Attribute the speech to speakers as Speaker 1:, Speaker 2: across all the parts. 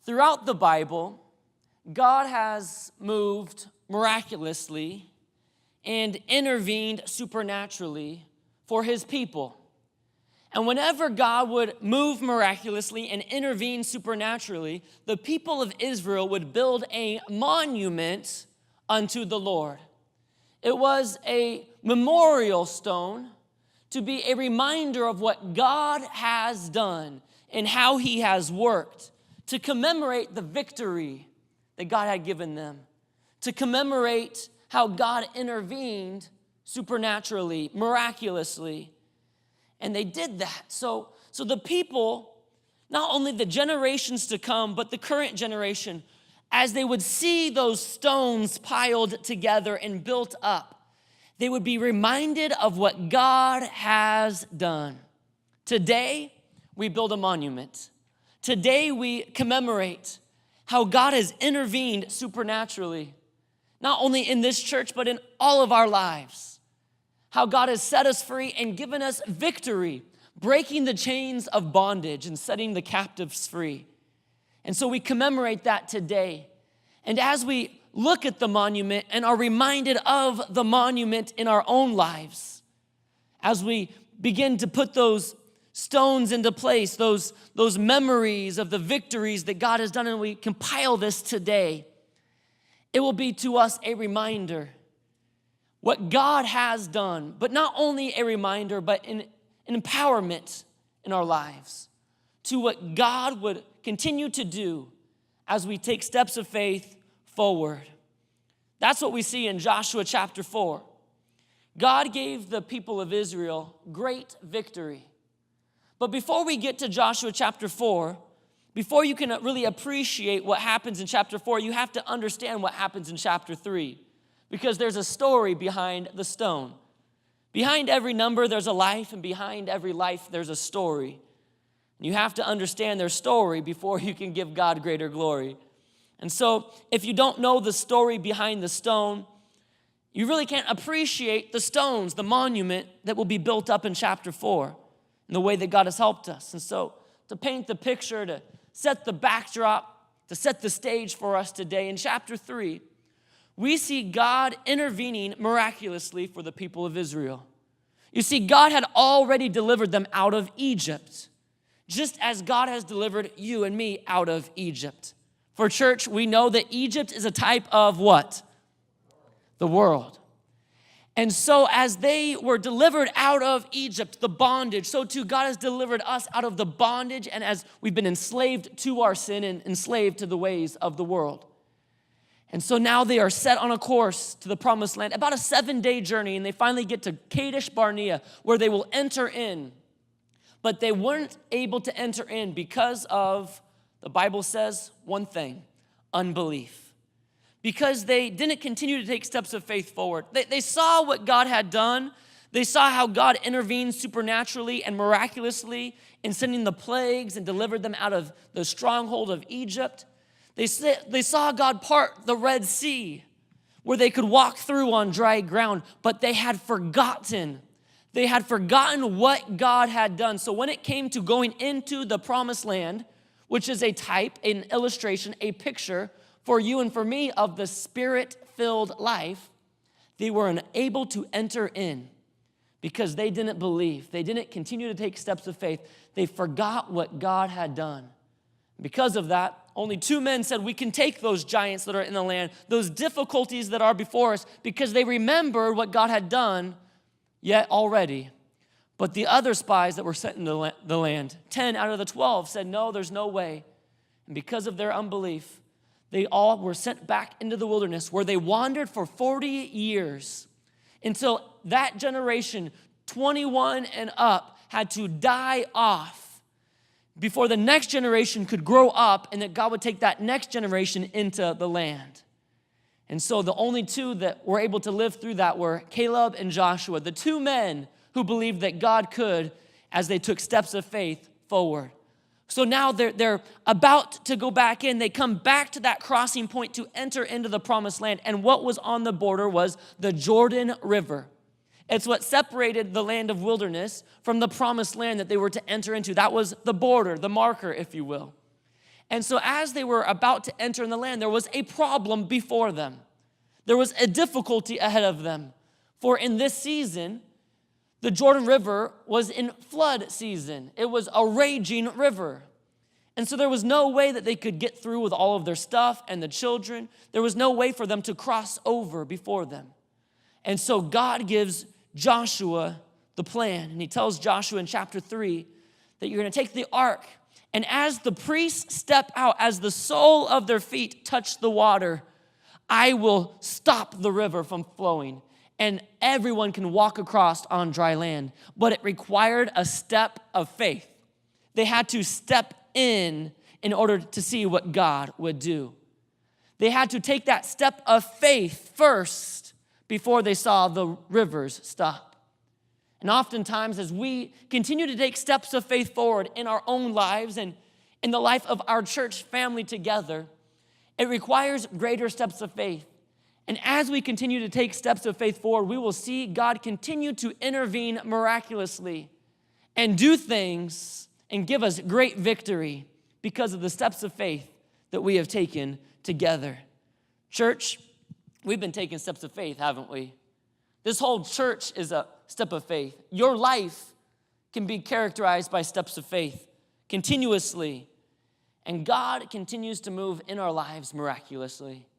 Speaker 1: Throughout the Bible, God has moved miraculously and intervened supernaturally for his people. And whenever God would move miraculously and intervene supernaturally, the people of Israel would build a monument unto the Lord. It was a memorial stone to be a reminder of what God has done and how he has worked, to commemorate the victory that God had given them, to commemorate how God intervened supernaturally, miraculously. And they did that. So the people, not only the generations to come, but the current generation, as they would see those stones piled together and built up, they would be reminded of what God has done. Today, we build a monument. Today, we commemorate how God has intervened supernaturally, not only in this church, but in all of our lives. How God has set us free and given us victory, breaking the chains of bondage and setting the captives free. And so we commemorate that today. And as we look at the monument and are reminded of the monument in our own lives, as we begin to put those stones into place, those memories of the victories that God has done, and we compile this today, it will be to us a reminder what God has done, but not only a reminder, but an empowerment in our lives to what God would continue to do as we take steps of faith forward. That's what we see in Joshua chapter 4. God gave the people of Israel great victory. But before we get to Joshua chapter 4, before you can really appreciate what happens in chapter 4, you have to understand what happens in chapter 3. Because there's a story behind the stone. Behind every number, there's a life, and behind every life, there's a story. You have to understand their story before you can give God greater glory. And so, if you don't know the story behind the stone, you really can't appreciate the stones, the monument that will be built up in chapter 4, and the way that God has helped us. And so, to paint the picture, to set the backdrop, to set the stage for us today, in chapter 3, we see God intervening miraculously for the people of Israel. You see, God had already delivered them out of Egypt, just as God has delivered you and me out of Egypt. For church, we know that Egypt is a type of what? The world. And so as they were delivered out of Egypt, the bondage, so too God has delivered us out of the bondage, and as we've been enslaved to our sin and enslaved to the ways of the world. And so now they are set on a course to the promised land, about a 7-day journey, and they finally get to Kadesh Barnea, where they will enter in. But they weren't able to enter in because of, the Bible says, one thing: unbelief. Because they didn't continue to take steps of faith forward. They saw what God had done. They saw how God intervened supernaturally and miraculously in sending the plagues and delivered them out of the stronghold of Egypt. They saw God part the Red Sea where they could walk through on dry ground, but they had forgotten. They had forgotten what God had done. So when it came to going into the promised land, which is a type, an illustration, a picture for you and for me of the Spirit-filled life, they were unable to enter in because they didn't believe. They didn't continue to take steps of faith. They forgot what God had done. Because of that, only 2 men said, we can take those giants that are in the land, those difficulties that are before us, because they remembered what God had done yet already. But the other spies that were sent into the land, 10 out of the 12 said, no, there's no way. And because of their unbelief, they all were sent back into the wilderness, where they wandered for 40 years until that generation, 21 and up, had to die off before the next generation could grow up, and that God would take that next generation into the land. And so the only 2 that were able to live through that were Caleb and Joshua, the 2 men who believed that God could, as they took steps of faith forward. So now they're about to go back in. They come back to that crossing point to enter into the promised land. And what was on the border was the Jordan River. It's what separated the land of wilderness from the promised land that they were to enter into. That was the border, the marker, if you will. And so as they were about to enter in the land, there was a problem before them. There was a difficulty ahead of them. For in this season, the Jordan River was in flood season. It was a raging river. And so there was no way that they could get through with all of their stuff and the children. There was no way for them to cross over before them. And so God gives Joshua the plan. And he tells Joshua in chapter 3 that you're going to take the ark. And as the priests step out, as the sole of their feet touch the water, I will stop the river from flowing. And everyone can walk across on dry land. But it required a step of faith. They had to step in order to see what God would do. They had to take that step of faith first before they saw the rivers stop. And oftentimes, as we continue to take steps of faith forward in our own lives and in the life of our church family together, it requires greater steps of faith. And as we continue to take steps of faith forward, we will see God continue to intervene miraculously and do things and give us great victory because of the steps of faith that we have taken together. Church, we've been taking steps of faith, haven't we? This whole church is a step of faith. Your life can be characterized by steps of faith continuously. And God continues to move in our lives miraculously.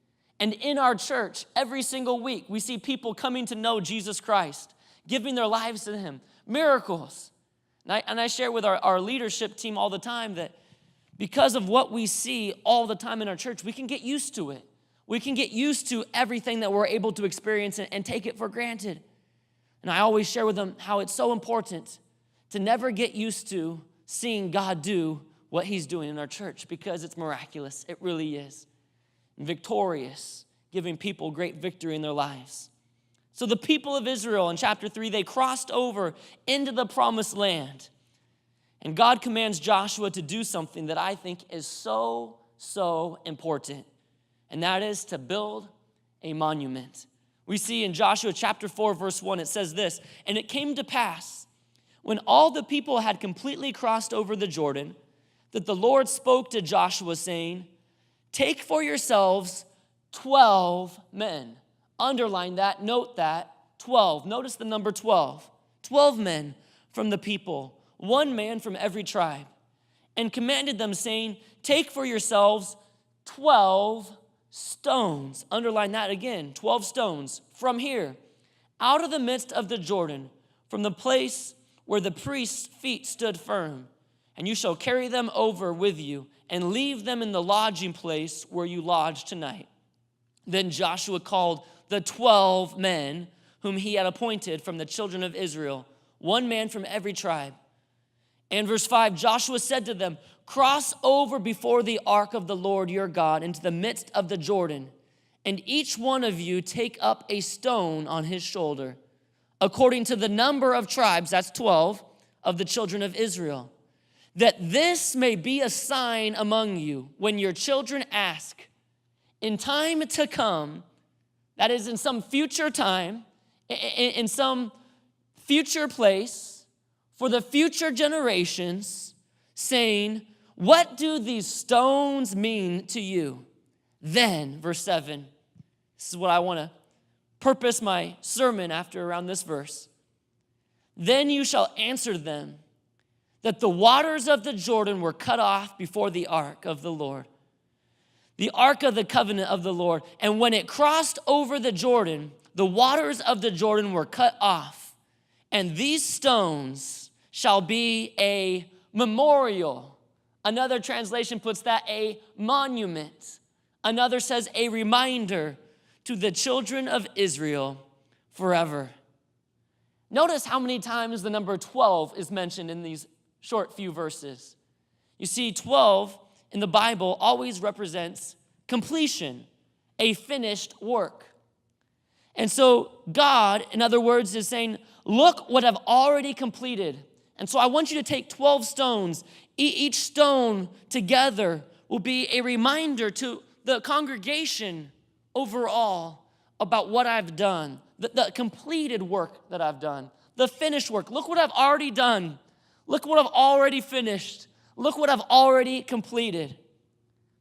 Speaker 1: And in our church, every single week, we see people coming to know Jesus Christ, giving their lives to him. Miracles. And I share with our leadership team all the time that because of what we see all the time in our church, we can get used to it. We can get used to everything that we're able to experience and take it for granted. And I always share with them how it's so important to never get used to seeing God do what he's doing in our church because it's miraculous. It really is. And victorious, giving people great victory in their lives. So the people of Israel in chapter 3, they crossed over into the promised land. And God commands Joshua to do something that I think is so, so important. And that is to build a monument. We see in Joshua chapter 4, verse 1, it says this, "And it came to pass, when all the people had completely crossed over the Jordan, that the Lord spoke to Joshua, saying, take for yourselves 12 men. Underline that, note that, 12. Notice the number 12. 12 men from the people, one man from every tribe, and commanded them, saying, take for yourselves 12 stones. Underline that again, 12 stones from here, out of the midst of the Jordan, from the place where the priest's feet stood firm. And you shall carry them over with you and leave them in the lodging place where you lodge tonight. Then Joshua called the 12 men whom he had appointed from the children of Israel, one man from every tribe. And verse 5, Joshua said to them, cross over before the ark of the Lord your God into the midst of the Jordan, and each one of you take up a stone on his shoulder, according to the number of tribes, that's 12, of the children of Israel, that this may be a sign among you when your children ask, in time to come, that is in some future time, in some future place, for the future generations, saying, what do these stones mean to you? Then, verse 7, this is what I want to purpose my sermon after around this verse. Then you shall answer them that the waters of the Jordan were cut off before the ark of the Lord, the ark of the covenant of the Lord. And when it crossed over the Jordan, the waters of the Jordan were cut off. And these stones shall be a memorial. Another translation puts that a monument. Another says a reminder to the children of Israel forever. Notice how many times the number 12 is mentioned in these short few verses. You see, 12 in the Bible always represents completion, a finished work. And so God, in other words, is saying, look what I've already completed. And so I want you to take 12 stones. Each stone together will be a reminder to the congregation overall about what I've done, the completed work that I've done, the finished work. Look what I've already done. Look what I've already finished. Look what I've already completed.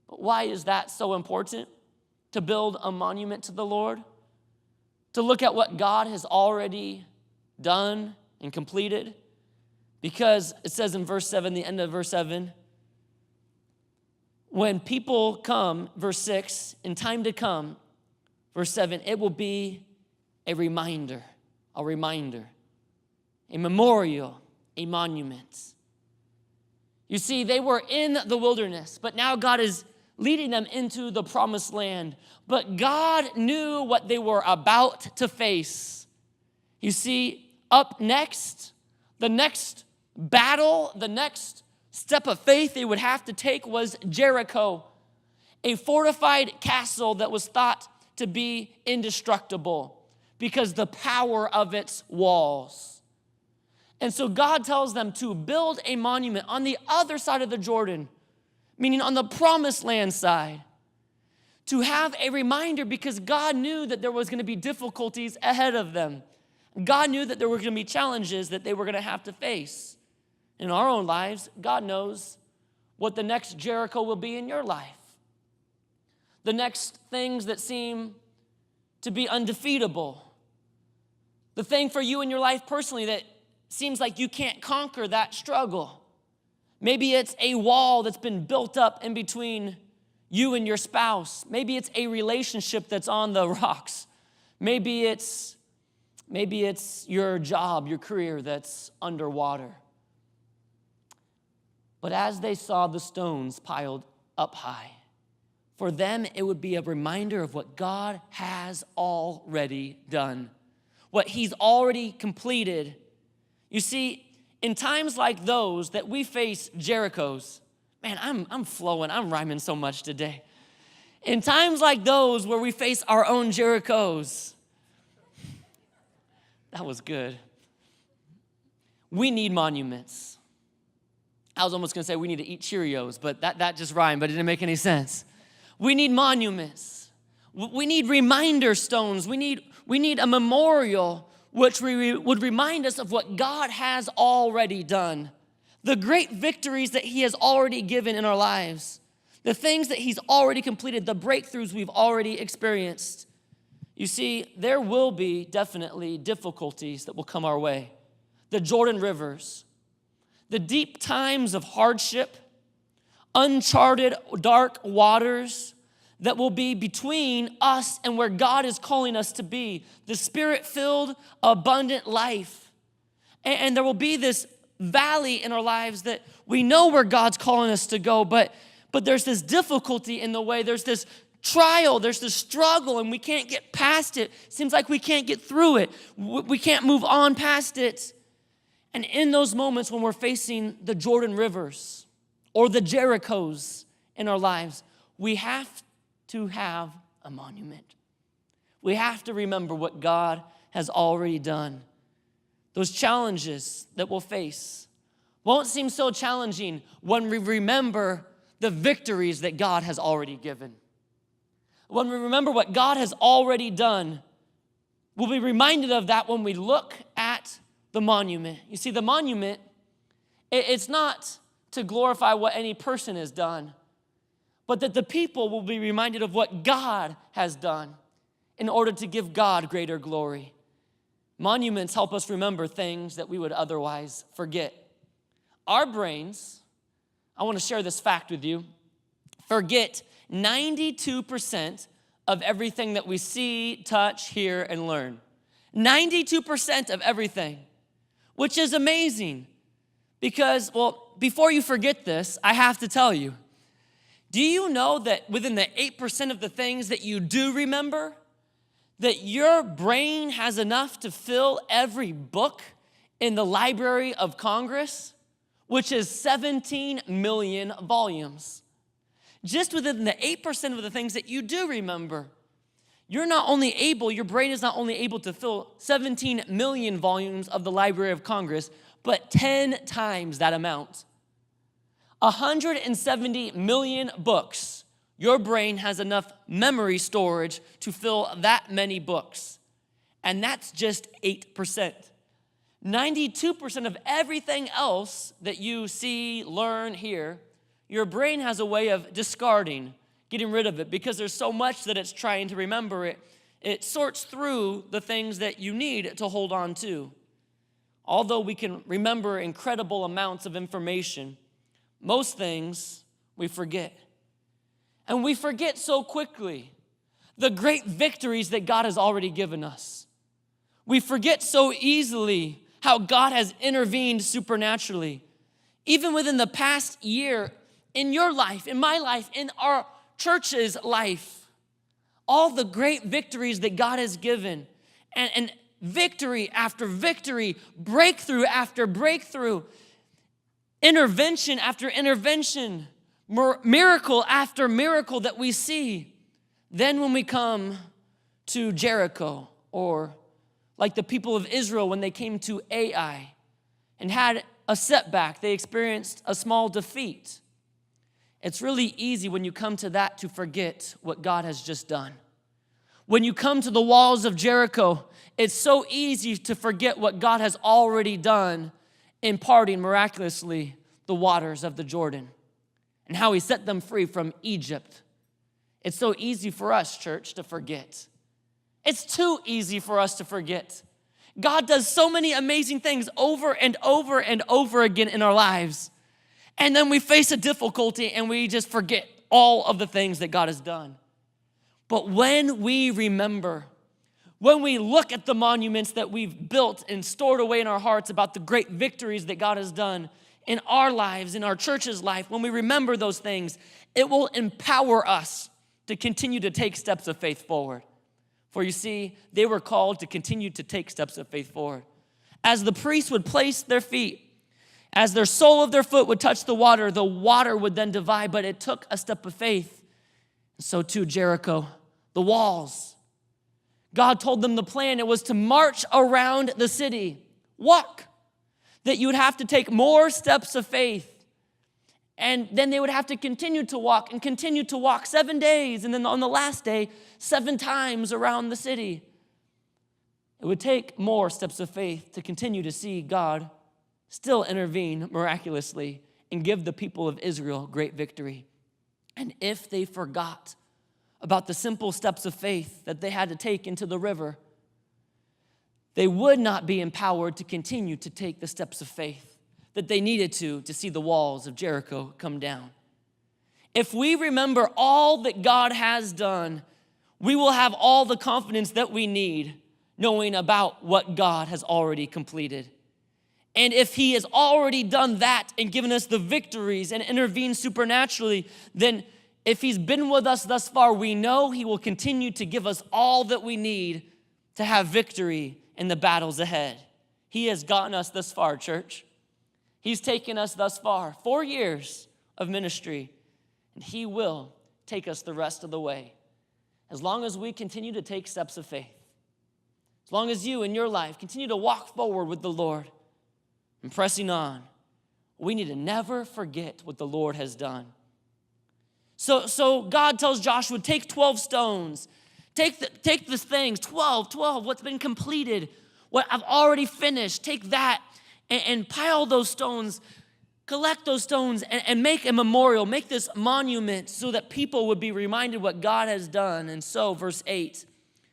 Speaker 1: But why is that so important? To build a monument to the Lord? To look at what God has already done and completed? Because it says in verse 7, the end of verse 7, when people come, verse 6, in time to come, verse 7, it will be a reminder, a memorial, a monument. You see, they were in the wilderness, but now God is leading them into the promised land. But God knew what they were about to face. You see, up next, the next battle, the next step of faith they would have to take was Jericho, a fortified castle that was thought to be indestructible because the power of its walls. And so God tells them to build a monument on the other side of the Jordan, meaning on the promised land side, to have a reminder because God knew that there was going to be difficulties ahead of them. God knew that there were going to be challenges that they were going to have to face. In our own lives, God knows what the next Jericho will be in your life. The next things that seem to be undefeatable. The thing for you in your life personally that seems like you can't conquer that struggle. Maybe it's a wall that's been built up in between you and your spouse. Maybe it's a relationship that's on the rocks. Maybe it's your job, your career that's underwater. But as they saw the stones piled up high, for them it would be a reminder of what God has already done, what he's already completed. You see, in times like those that we face Jerichos, man, I'm flowing, I'm rhyming so much today. In times like those where we face our own Jerichos, that was good. We need monuments. I was almost going to say we need to eat Cheerios, but that just rhymed, but it didn't make any sense. We need monuments. We need reminder stones. We need a memorial which would remind us of what God has already done, the great victories that he has already given in our lives, the things that he's already completed, the breakthroughs we've already experienced. You see, there will be definitely difficulties that will come our way. The Jordan rivers, the deep times of hardship, uncharted dark waters that will be between us and where God is calling us to be, the spirit-filled, abundant life. And there will be this valley in our lives that we know where God's calling us to go, but there's this difficulty in the way, there's this trial, there's this struggle, and we can't get past it. Seems like we can't get through it. We can't move on past it. And in those moments when we're facing the Jordan rivers or the Jerichos in our lives, we have to have a monument. We have to remember what God has already done. Those challenges that we'll face won't seem so challenging when we remember the victories that God has already given. When we remember what God has already done, we'll be reminded of that when we look at the monument. You see, the monument, it's not to glorify what any person has done, but that the people will be reminded of what God has done in order to give God greater glory. Monuments help us remember things that we would otherwise forget. Our brains, I want to share this fact with you, forget 92% of everything that we see, touch, hear, and learn. 92% of everything, which is amazing because, well, before you forget this, I have to tell you, do you know that within the 8% of the things that you do remember, that your brain has enough to fill every book in the Library of Congress, which is 17 million volumes? Just within the 8% of the things that you do remember, your brain is not only able to fill 17 million volumes of the Library of Congress, but 10 times that amount. 170 million books. Your brain has enough memory storage to fill that many books. And that's just 8%. 92% of everything else that you see, learn, hear, your brain has a way of discarding, getting rid of it, because there's so much that it's trying to remember. It sorts through the things that you need to hold on to. Although we can remember incredible amounts of information, most things we forget. And we forget so quickly the great victories that God has already given us. We forget so easily how God has intervened supernaturally. Even within the past year, in your life, in my life, in our church's life, all the great victories that God has given, and victory after victory, breakthrough after breakthrough, intervention after intervention, miracle after miracle that we see. Then when we come to Jericho, or like the people of Israel when they came to Ai and had a setback, they experienced a small defeat. It's really easy when you come to that to forget what God has just done. When you come to the walls of Jericho, it's so easy to forget what God has already done in parting miraculously the waters of the Jordan and how he set them free from Egypt. It's so easy for us, church, to forget. It's too easy for us to forget. God does so many amazing things over and over and over again in our lives. And then we face a difficulty and we just forget all of the things that God has done. But when we remember, when we look at the monuments that we've built and stored away in our hearts about the great victories that God has done in our lives, in our church's life, when we remember those things, it will empower us to continue to take steps of faith forward. For you see, they were called to continue to take steps of faith forward. As the priests would place their feet, as their sole of their foot would touch the water would then divide, but it took a step of faith. So too, Jericho, the walls. God told them the plan. It was to march around the city, walk, that you would have to take more steps of faith. And then they would have to continue to walk and continue to walk 7 days. And then on the last day, 7 times around the city. It would take more steps of faith to continue to see God still intervene miraculously and give the people of Israel great victory. And if they forgot about the simple steps of faith that they had to take into the river, they would not be empowered to continue to take the steps of faith that they needed to see the walls of Jericho come down. If we remember all that God has done, we will have all the confidence that we need knowing about what God has already completed. And if he has already done that and given us the victories and intervened supernaturally, then if he's been with us thus far, we know he will continue to give us all that we need to have victory in the battles ahead. He has gotten us this far, church. He's taken us thus far, 4 years of ministry, and he will take us the rest of the way. As long as we continue to take steps of faith, as long as you in your life continue to walk forward with the Lord and pressing on, we need to never forget what the Lord has done. So God tells Joshua, take 12 stones, take the things, 12, what's been completed, what I've already finished, take that and pile those stones, collect those stones and make a memorial, make this monument so that people would be reminded what God has done. And so, verse 8,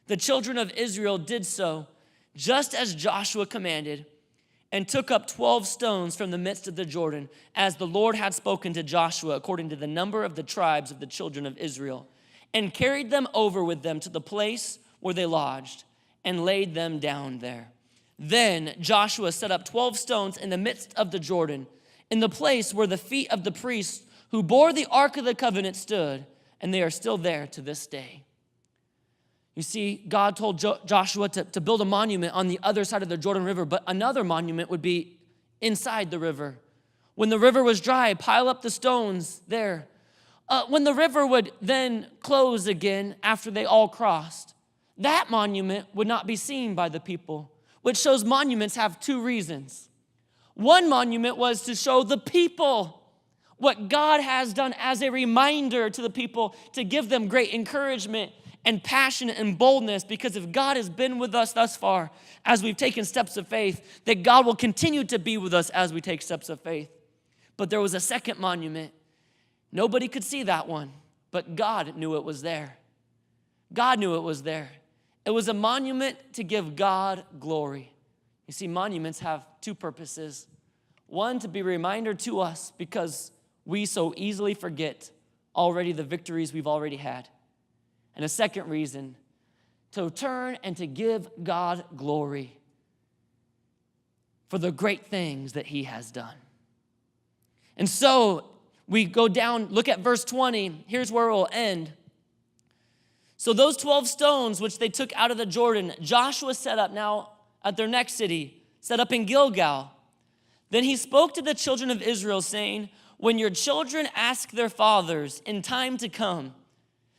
Speaker 1: the children of Israel did so, just as Joshua commanded, and took up 12 stones from the midst of the Jordan, as the Lord had spoken to Joshua, according to the number of the tribes of the children of Israel, and carried them over with them to the place where they lodged, and laid them down there. Then Joshua set up 12 stones in the midst of the Jordan, in the place where the feet of the priests who bore the Ark of the Covenant stood, and they are still there to this day. You see, God told Joshua to build a monument on the other side of the Jordan River, but another monument would be inside the river. When the river was dry, pile up the stones there. When the river would then close again after they all crossed, that monument would not be seen by the people, which shows monuments have 2 reasons. One monument was to show the people what God has done as a reminder to the people, to give them great encouragement and passion and boldness, because if God has been with us thus far as we've taken steps of faith, that God will continue to be with us as we take steps of faith. But there was a second monument, Nobody could see that one, but God knew it was there. God knew it was there. It was a monument to give God glory. You see, monuments have two purposes. One, to be a reminder to us because we so easily forget already the victories we've already had. And a second reason, to turn and to give God glory for the great things that he has done. And so we go down, look at verse 20. Here's where we'll end. So those 12 stones which they took out of the Jordan, Joshua set up now at their next city, set up in Gilgal. Then he spoke to the children of Israel, saying, when your children ask their fathers in time to come,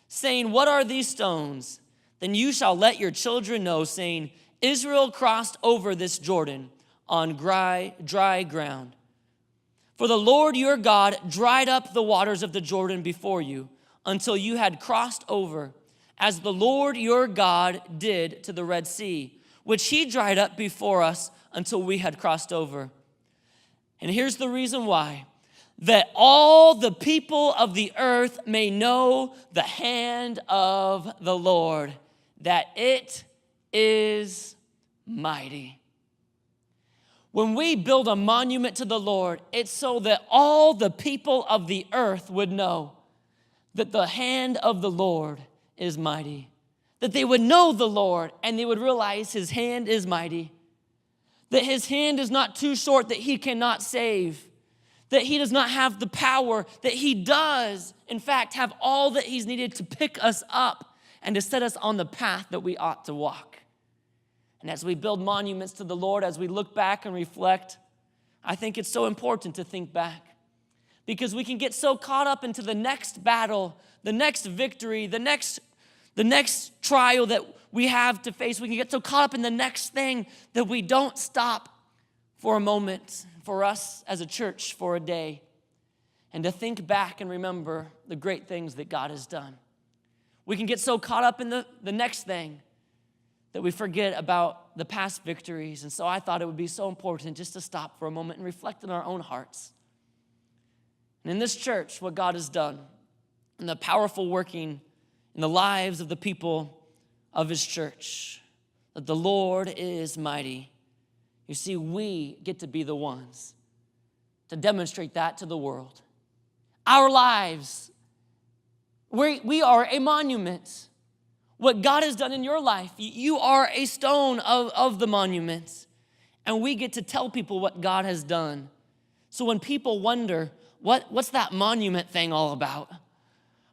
Speaker 1: saying, what are these stones? Then you shall let your children know, saying, Israel crossed over this Jordan on dry ground. For the Lord your God dried up the waters of the Jordan before you until you had crossed over, as the Lord your God did to the Red Sea, which he dried up before us until we had crossed over. And here's the reason why. That all the people of the earth may know the hand of the Lord, that it is mighty. When we build a monument to the Lord, it's so that all the people of the earth would know that the hand of the Lord is mighty. That they would know the Lord and they would realize his hand is mighty. That his hand is not too short that he cannot save. That he does not have the power, that he does, in fact, have all that he's needed to pick us up and to set us on the path that we ought to walk. And as we build monuments to the Lord, as we look back and reflect, I think it's so important to think back because we can get so caught up into the next battle, the next victory, the next trial that we have to face. We can get so caught up in the next thing that we don't stop for a moment, for us as a church for a day, and to think back and remember the great things that God has done. We can get so caught up in the next thing that we forget about the past victories. And so I thought it would be so important just to stop for a moment and reflect in our own hearts. And in this church, what God has done, and the powerful working in the lives of the people of his church, that the Lord is mighty. You see, we get to be the ones to demonstrate that to the world. Our lives, we are a monument. What God has done in your life, you are a stone of the monument. And we get to tell people what God has done. So when people wonder, what's that monument thing all about?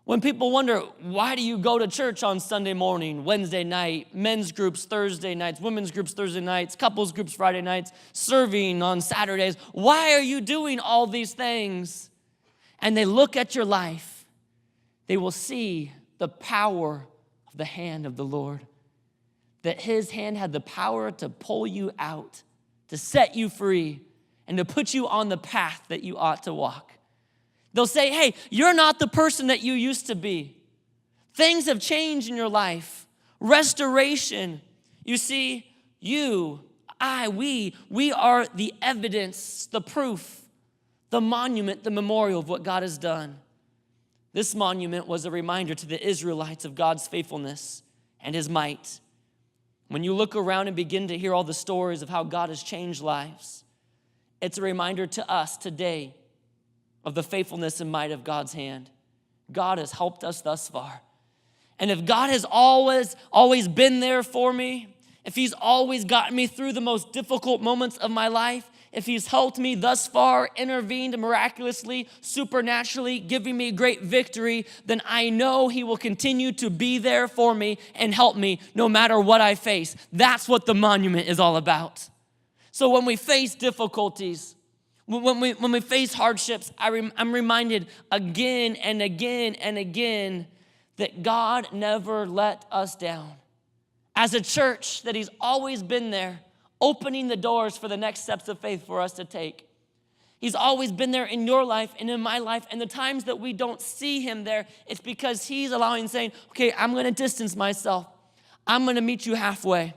Speaker 1: When people wonder, why do you go to church on Sunday morning, Wednesday night, men's groups Thursday nights, women's groups Thursday nights, couples groups Friday nights, serving on Saturdays, why are you doing all these things? And they look at your life, they will see the power of the hand of the Lord. That his hand had the power to pull you out, to set you free, and to put you on the path that you ought to walk. They'll say, hey, you're not the person that you used to be. Things have changed in your life. Restoration. You see, we are the evidence, the proof, the monument, the memorial of what God has done. This monument was a reminder to the Israelites of God's faithfulness and his might. When you look around and begin to hear all the stories of how God has changed lives, it's a reminder to us today of the faithfulness and might of God's hand. God has helped us thus far. And if God has always been there for me, if he's always gotten me through the most difficult moments of my life, if he's helped me thus far, intervened miraculously, supernaturally, giving me great victory, then I know he will continue to be there for me and help me no matter what I face. That's what the monument is all about. So when we face difficulties, when we face hardships, I'm reminded again and again and again that God never let us down. As a church, that he's always been there, opening the doors for the next steps of faith for us to take. He's always been there in your life and in my life. And the times that we don't see him there, it's because he's allowing, saying, okay, I'm going to distance myself. I'm going to meet you halfway.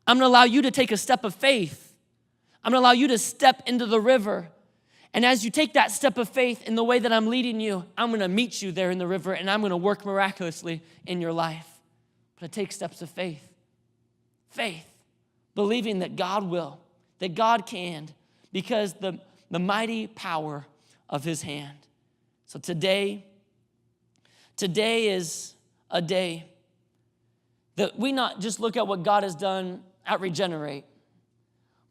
Speaker 1: I'm going to allow you to take a step of faith. I'm going to allow you to step into the river. And as you take that step of faith in the way that I'm leading you, I'm going to meet you there in the river, and I'm going to work miraculously in your life. But it takes steps of faith. Faith, believing that God will, that God can, because the mighty power of his hand. So today is a day that we not just look at what God has done at Regenerate,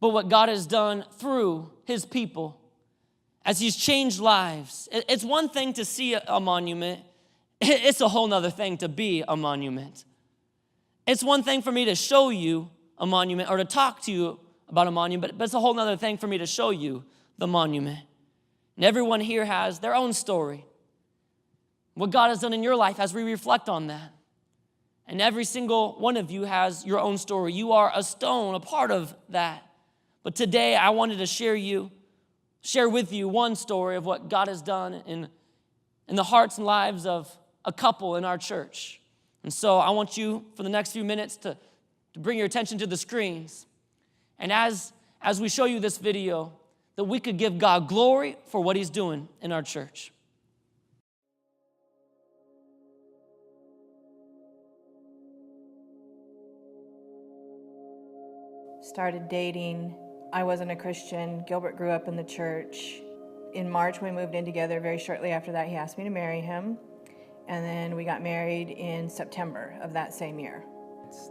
Speaker 1: but what God has done through his people as he's changed lives. It's one thing to see a monument. It's a whole nother thing to be a monument. It's one thing for me to show you a monument or to talk to you about a monument, but it's a whole nother thing for me to show you the monument. And everyone here has their own story. What God has done in your life as we reflect on that. And every single one of you has your own story. You are a stone, a part of that. But today I wanted to share with you one story of what God has done in the hearts and lives of a couple in our church. And so I want you, for the next few minutes, to bring your attention to the screens. And as we show you this video, that we could give God glory for what he's doing in our church.
Speaker 2: Started dating. I wasn't a Christian. Gilbert grew up in the church. In March, we moved in together. Very shortly after that, he asked me to marry him. And then we got married in September of that same year.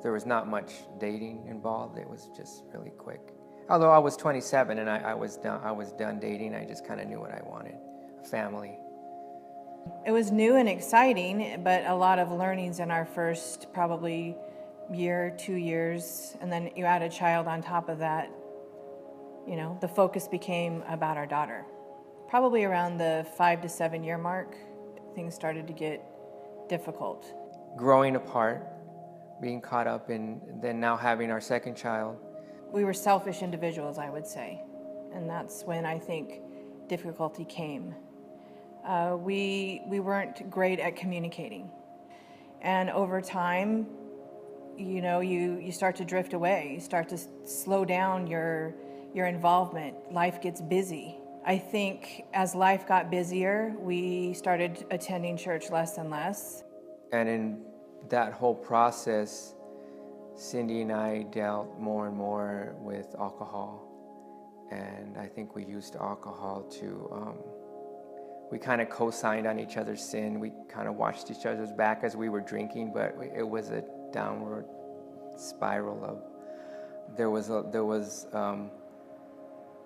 Speaker 3: There was not much dating involved. It was just really quick. Although I was 27 and I was done dating, I just kind of knew what I wanted, a family.
Speaker 2: It was new and exciting, but a lot of learnings in our first probably year, 2 years. And then you add a child on top of that. You know, the focus became about our daughter. Probably around the 5 to 7 year mark, things started to get difficult.
Speaker 3: Growing apart, being caught up in then now having our second child.
Speaker 2: We were selfish individuals, I would say. And that's when I think difficulty came. We weren't great at communicating. And over time, you know, you start to drift away. You start to slow down your involvement. Life gets busy. I think as life got busier, we started attending church less and less.
Speaker 3: And in that whole process, Cindy and I dealt more and more with alcohol. And I think we used alcohol to, we kind of co-signed on each other's sin. We kind of watched each other's back as we were drinking, but it was a downward spiral of, there was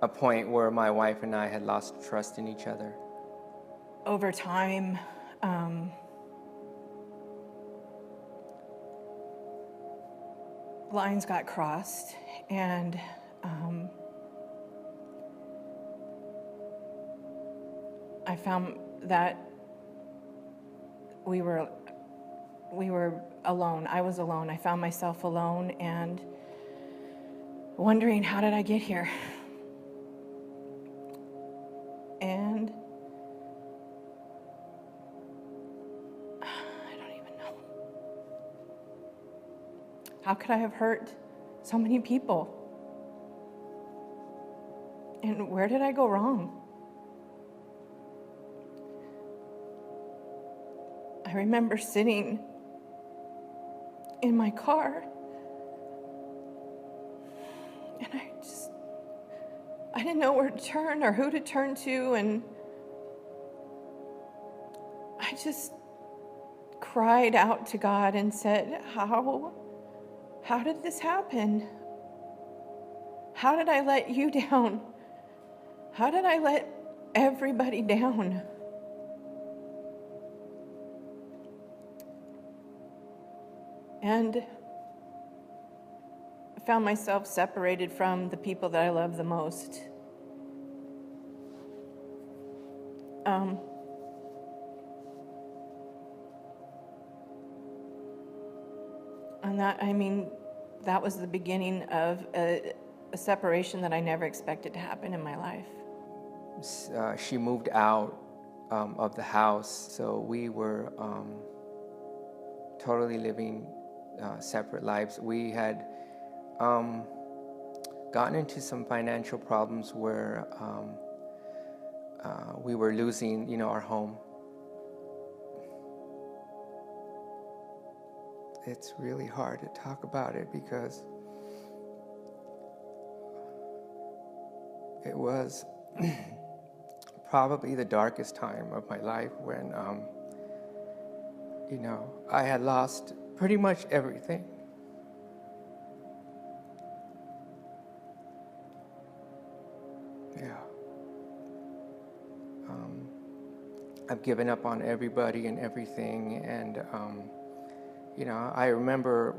Speaker 3: a point where my wife and I had lost trust in each other.
Speaker 2: Over time, lines got crossed, and I found that we were alone. I was alone. I found myself alone and wondering, how did I get here? And I don't even know. How could I have hurt so many people? And where did I go wrong? I remember sitting in my car, and I didn't know where to turn or who to turn to, and I just cried out to God and said, how did this happen? How did I let you down? How did I let everybody down? And I found myself separated from the people that I love the most. And that was the beginning of a separation that I never expected to happen in my life.
Speaker 3: She moved out of the house, so we were totally living separate lives. We had gotten into some financial problems where we were losing, our home. It's really hard to talk about it because it was probably the darkest time of my life when, I had lost pretty much everything. Yeah. I've given up on everybody and everything, and I remember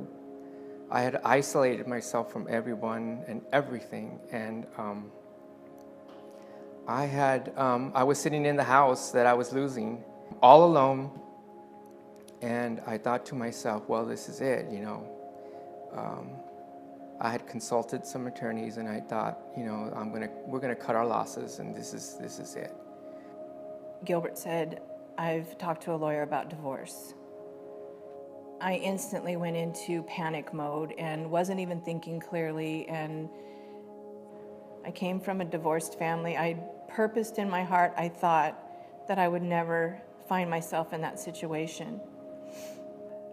Speaker 3: I had isolated myself from everyone and everything, and I was sitting in the house that I was losing, all alone, and I thought to myself, well, this is it, I had consulted some attorneys, and I thought, we're gonna cut our losses, and this is it.
Speaker 2: Gilbert said, I've talked to a lawyer about divorce. I instantly went into panic mode and wasn't even thinking clearly, and I came from a divorced family. I purposed in my heart, I thought that I would never find myself in that situation.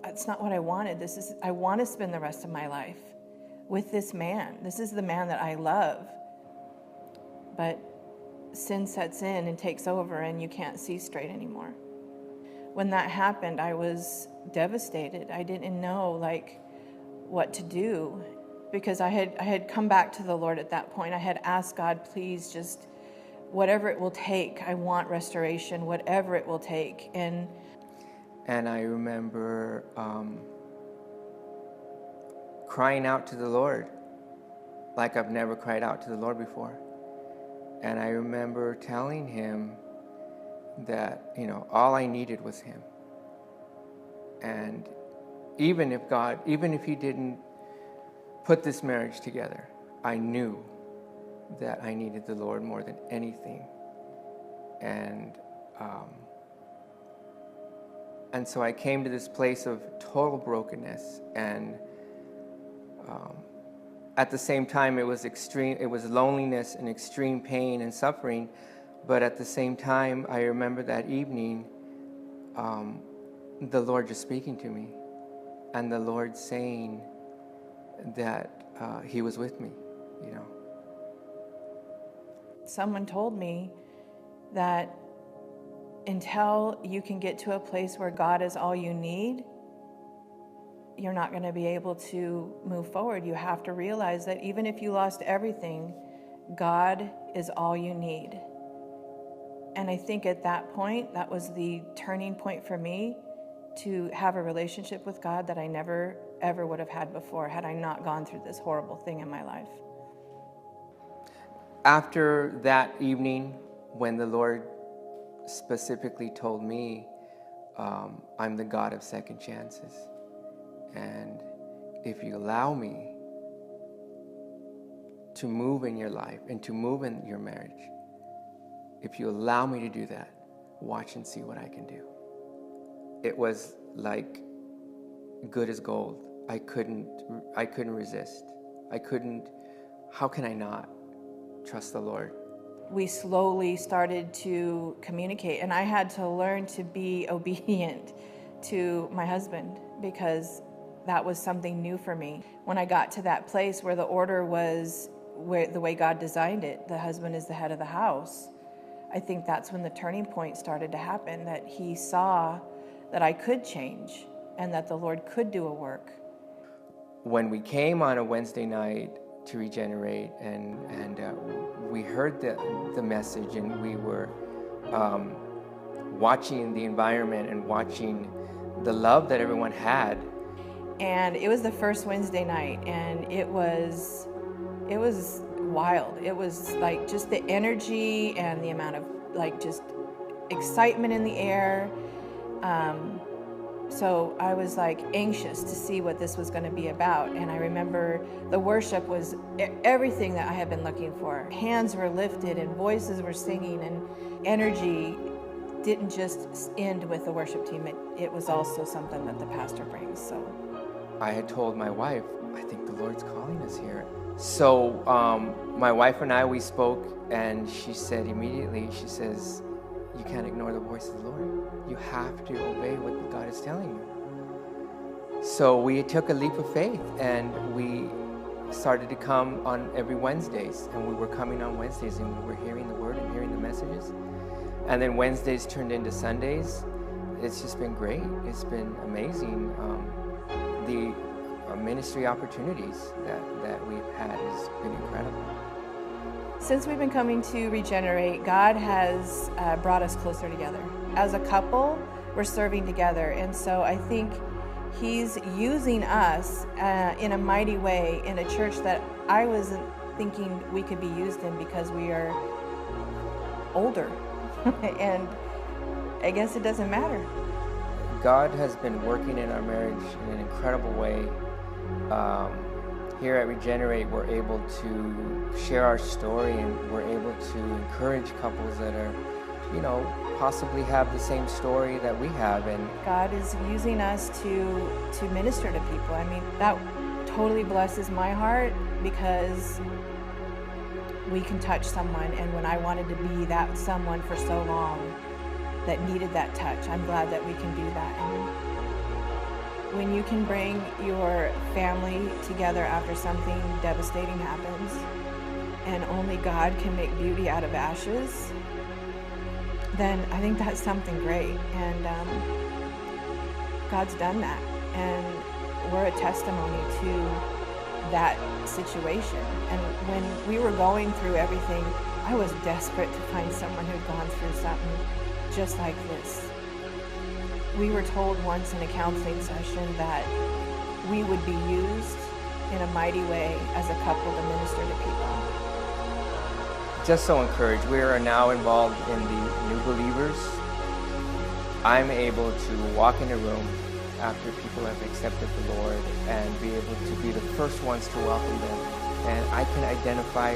Speaker 2: It's not what I wanted. I want to spend the rest of my life with this man. This is the man that I love. But sin sets in and takes over, and you can't see straight anymore. When that happened, I was devastated. I didn't know what to do, because I had come back to the Lord at that point. I had asked God, please, just whatever it will take. I want restoration, whatever it will take. And
Speaker 3: I remember crying out to the Lord like I've never cried out to the Lord before. And I remember telling him that, all I needed was him. And even if he didn't put this marriage together, I knew that I needed the Lord more than anything. And so I came to this place of total brokenness, and at the same time it was loneliness and extreme pain and suffering. But at the same time, I remember that evening, the Lord just speaking to me, and the Lord saying that he was with me,
Speaker 2: Someone told me that until you can get to a place where God is all you need, you're not going to be able to move forward. You have to realize that even if you lost everything, God is all you need. And I think at that point, that was the turning point for me to have a relationship with God that I never, ever would have had before had I not gone through this horrible thing in my life.
Speaker 3: After that evening, when the Lord specifically told me, I'm the God of second chances. And if you allow me to move in your life and to move in your marriage, if you allow me to do that, watch and see what I can do. It was like good as gold. I couldn't resist. How can I not trust the Lord?
Speaker 2: We slowly started to communicate, and I had to learn to be obedient to my husband, because that was something new for me. When I got to that place where the order was the way God designed it, the husband is the head of the house, I think that's when the turning point started to happen, that he saw that I could change and that the Lord could do a work.
Speaker 3: When we came on a Wednesday night to regenerate, and we heard the message, and we were watching the environment and watching the love that everyone had.
Speaker 2: And it was the first Wednesday night, and it was wild. It was like just the energy and the amount of just excitement in the air. So I was anxious to see what this was going to be about. And I remember the worship was everything that I had been looking for. Hands were lifted and voices were singing, and energy didn't just end with the worship team. It was also something that the pastor brings. So
Speaker 3: I had told my wife, I think the Lord's calling us here. So my wife and I, we spoke, and she said immediately, she says, you can't ignore the voice of the Lord. You have to obey what God is telling you. So we took a leap of faith, and we started to come on every Wednesdays, and we were coming on Wednesdays, and we were hearing the word and hearing the messages. And then Wednesdays turned into Sundays. It's just been great. It's been amazing. The ministry opportunities that we've had has been incredible.
Speaker 2: Since we've been coming to Regenerate, God has brought us closer together. As a couple, we're serving together, and so I think He's using us in a mighty way in a church that I wasn't thinking we could be used in because we are older. And I guess it doesn't matter.
Speaker 3: God has been working in our marriage in an incredible way. Here at Regenerate, we're able to share our story, and we're able to encourage couples that are, possibly have the same story that we have. And
Speaker 2: God is using us to minister to people. I mean, that totally blesses my heart because we can touch someone. And when I wanted to be that someone for so long that needed that touch, I'm glad that we can do that. And when you can bring your family together after something devastating happens, and only God can make beauty out of ashes, then I think that's something great. And God's done that. And we're a testimony to that situation. And when we were going through everything, I was desperate to find someone who'd gone through something just like this. We were told once in a counseling session that we would be used in a mighty way as a couple to minister to people.
Speaker 3: just so encouraged. We are now involved in the new believers. I'm able to walk in a room after people have accepted the Lord and be able to be the first ones to welcome them. And I can identify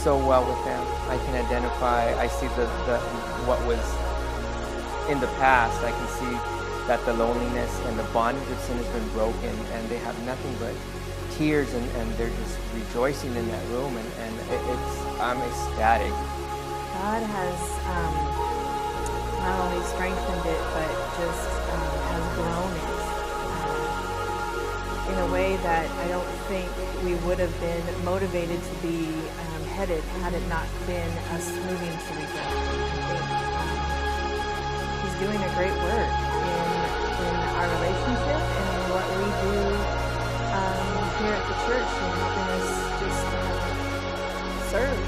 Speaker 3: so well with them. I can identify, I see what was in the past. I can see that the loneliness and the bondage of sin has been broken, and they have nothing but tears, and they're just rejoicing in that room, and I'm ecstatic.
Speaker 2: God has not only strengthened it, but just has grown it in a way that I don't think we would have been motivated to be headed had it not been us moving to Regenerate. I think He's doing a great work in our relationship and in what we do here at the church, and helping us just serve.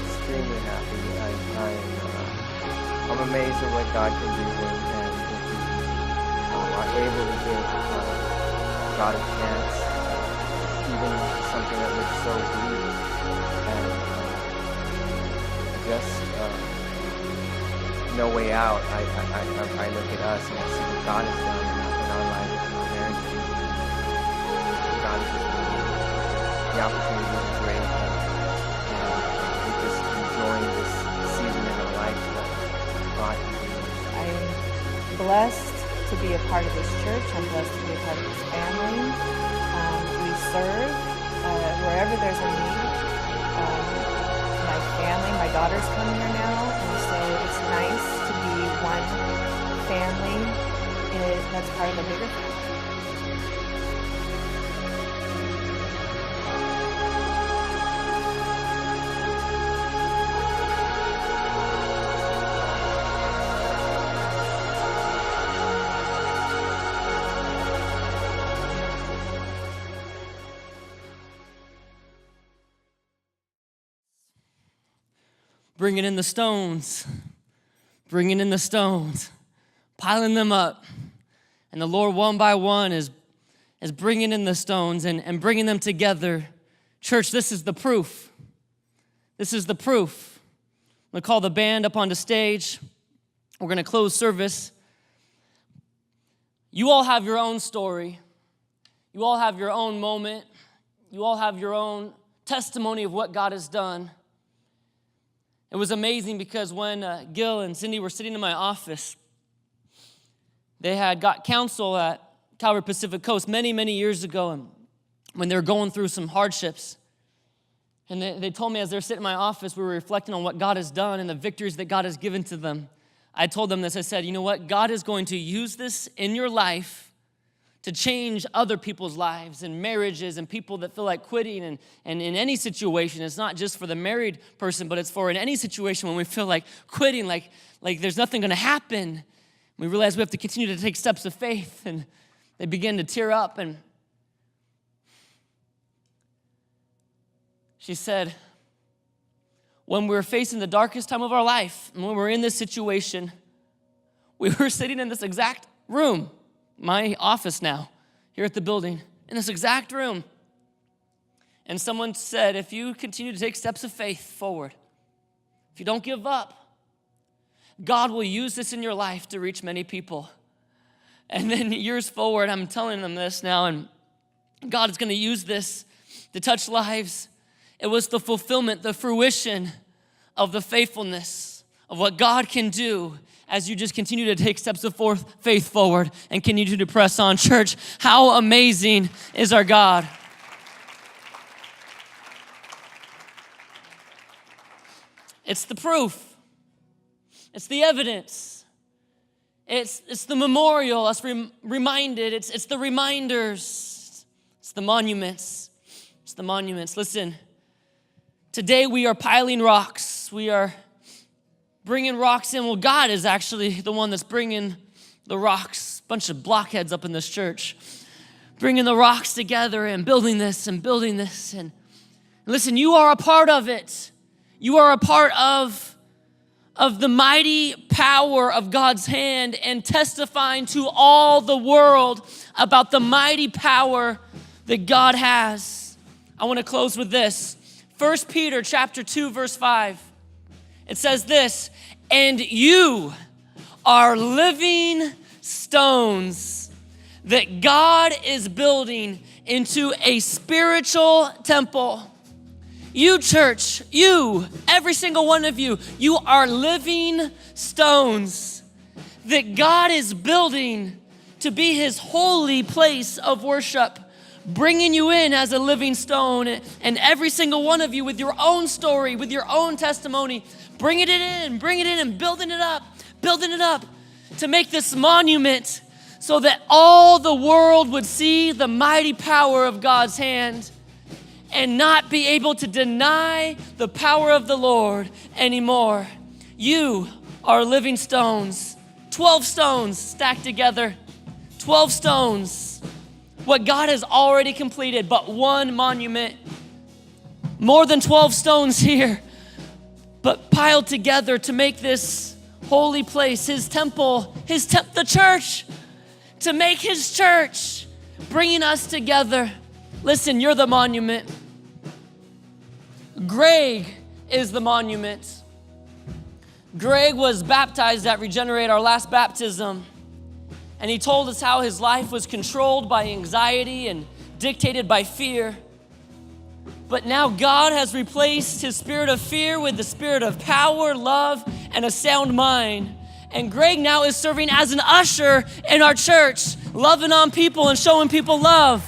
Speaker 3: Extremely happy. I'm amazed at what God can do, and if we are able to give God a chance, even something that looks so bleak, and just no way out. I look at us and I see what God has done in our lives, in our marriage. God is just the opportunity is great, and we're just enjoying this season in our life that God can do.
Speaker 2: I'm blessed to be a part of this church. I'm blessed to be a part of this family. We serve wherever there's a need. My family, my daughters come here now, and so it's nice to be one family that's part of a bigger family.
Speaker 1: Bringing in the stones, piling them up. And the Lord, one by one, is bringing in the stones and bringing them together. Church, this is the proof. This is the proof. I'm going to call the band up onto stage. We're going to close service. You all have your own story. You all have your own moment. You all have your own testimony of what God has done. It was amazing because when Gil and Cindy were sitting in my office, they had got counsel at Calvary Pacific Coast many, many years ago, and when they were going through some hardships. And they told me as they were sitting in my office, we were reflecting on what God has done and the victories that God has given to them. I told them this, I said, you know what? God is going to use this in your life to change other people's lives and marriages and people that feel like quitting. And in any situation, it's not just for the married person, but it's for in any situation when we feel like quitting, like there's nothing gonna happen. We realize we have to continue to take steps of faith, and they begin to tear up. And she said, when we were facing the darkest time of our life, and when we were in this situation, we were sitting in this exact room, my office now, here at the building, in this exact room. And someone said, if you continue to take steps of faith forward, if you don't give up, God will use this in your life to reach many people. And then years forward, I'm telling them this now, and God is going to use this to touch lives. It was the fulfillment, the fruition of the faithfulness of what God can do as you just continue to take steps of faith forward and continue to press on. Church, how amazing is our God? It's the proof. It's the evidence. It's the memorial, us reminded. It's the reminders. It's the monuments. It's the monuments. Listen. Today we are piling rocks. We are bringing rocks in. Well, God is actually the one that's bringing the rocks. Bunch of blockheads up in this church. Bringing the rocks together and building this and building this. And listen, you are a part of it. You are a part of the mighty power of God's hand and testifying to all the world about the mighty power that God has. I want to close with this. 1 Peter chapter 2, verse 5. It says this, and you are living stones that God is building into a spiritual temple. You, church, you, every single one of you, you are living stones that God is building to be his holy place of worship, bringing you in as a living stone, and every single one of you with your own story, with your own testimony, bringing it in and building it up to make this monument so that all the world would see the mighty power of God's hand and not be able to deny the power of the Lord anymore. You are living stones, 12 stones stacked together, 12 stones. What God has already completed, but one monument. More than 12 stones here, but piled together to make this holy place, his temple, the church, to make his church, bringing us together. Listen, you're the monument. Greg is the monument. Greg was baptized at Regenerate, our last baptism. And he told us how his life was controlled by anxiety and dictated by fear. But now God has replaced his spirit of fear with the spirit of power, love, and a sound mind. And Greg now is serving as an usher in our church, loving on people and showing people love.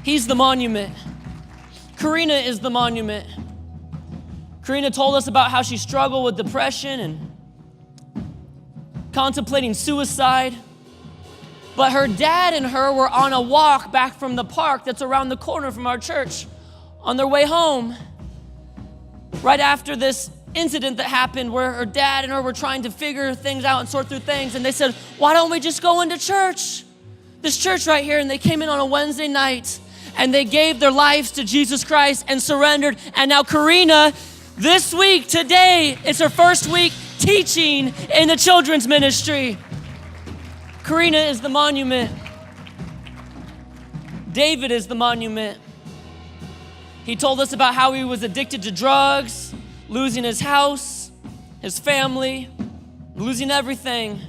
Speaker 1: He's the monument. Karina is the monument. Karina told us about how she struggled with depression and contemplating suicide. But her dad and her were on a walk back from the park that's around the corner from our church on their way home. Right after this incident that happened where her dad and her were trying to figure things out and sort through things. And they said, why don't we just go into church? This church right here. And they came in on a Wednesday night and they gave their lives to Jesus Christ and surrendered. And now Karina, this week, today, it's her first week teaching in the children's ministry. Karina is the monument. David is the monument. He told us about how he was addicted to drugs, losing his house, his family, losing everything.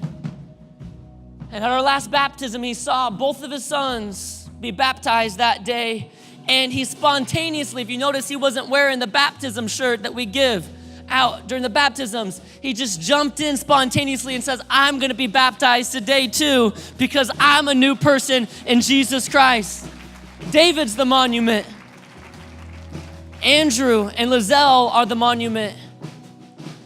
Speaker 1: And at our last baptism, he saw both of his sons be baptized that day. And he spontaneously, if you notice, he wasn't wearing the baptism shirt that we give out during the baptisms, he just jumped in spontaneously and says, I'm gonna be baptized today too, because I'm a new person in Jesus Christ. David's the monument. Andrew and Lizelle are the monument.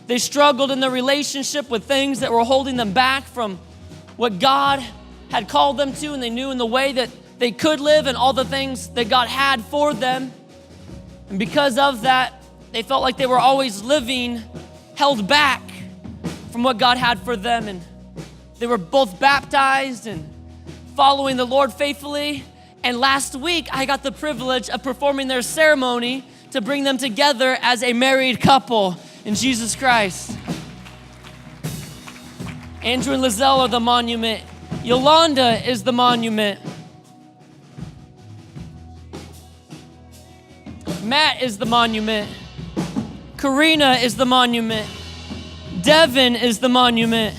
Speaker 1: They struggled in their relationship with things that were holding them back from what God had called them to, and they knew in the way that they could live and all the things that God had for them. And because of that, they felt like they were always living held back from what God had for them. And they were both baptized and following the Lord faithfully. And last week, I got the privilege of performing their ceremony to bring them together as a married couple in Jesus Christ. Andrew and Lizelle are the monument. Yolanda is the monument. Matt is the monument. Karina is the monument. Devin is the monument.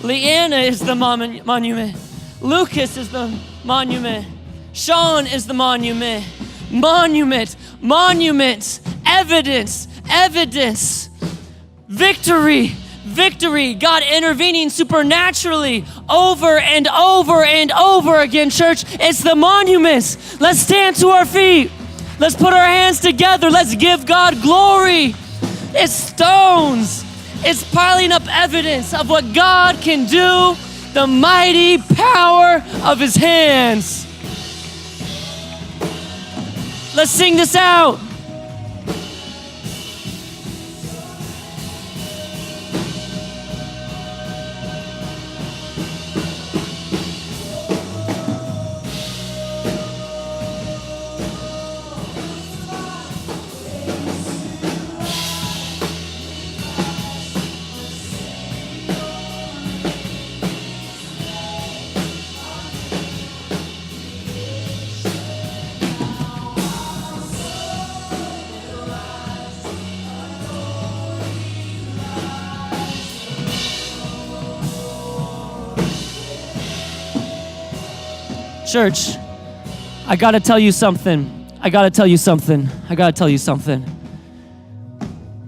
Speaker 1: Leanna is the monument. Lucas is the monument. Sean is the monument. Monument, monument, evidence, evidence, victory, victory. God intervening supernaturally over and over and over again, church. It's the monuments. Let's stand to our feet. Let's put our hands together. Let's give God glory. It's stones. It's piling up evidence of what God can do, the mighty power of his hands. Let's sing this out. Church, I gotta tell you something.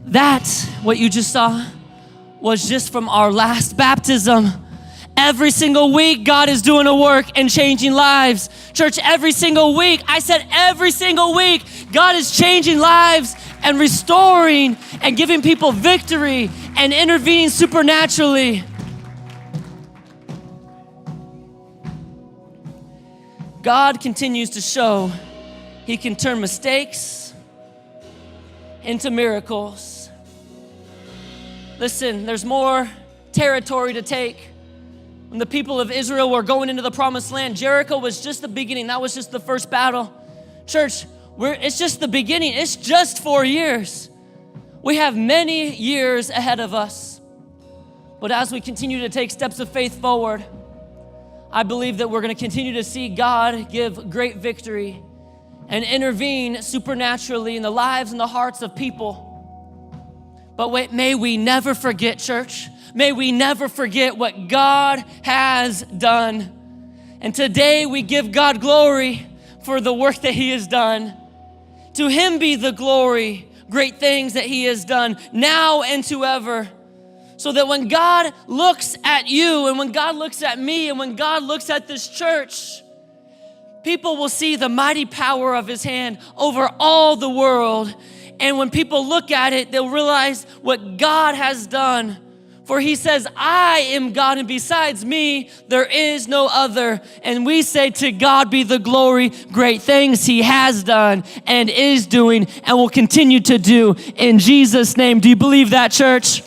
Speaker 1: That, what you just saw, was just from our last baptism. Every single week, God is doing a work and changing lives. Church, every single week, I said every single week, God is changing lives and restoring and giving people victory and intervening supernaturally. God continues to show he can turn mistakes into miracles. Listen, there's more territory to take. When the people of Israel were going into the promised land, Jericho was just the beginning. That was just the first battle. Church, it's just the beginning. It's just 4 years. We have many years ahead of us. But as we continue to take steps of faith forward, I believe that we're going to continue to see God give great victory and intervene supernaturally in the lives and the hearts of people. But wait, may we never forget, church. May we never forget what God has done. And today we give God glory for the work that he has done. To him be the glory, great things that he has done now and to ever. So that when God looks at you and when God looks at me and when God looks at this church, people will see the mighty power of his hand over all the world. And when people look at it, they'll realize what God has done. For he says, I am God, and besides me, there is no other. And we say, to God be the glory, great things he has done and is doing and will continue to do in Jesus' name. Do you believe that, church?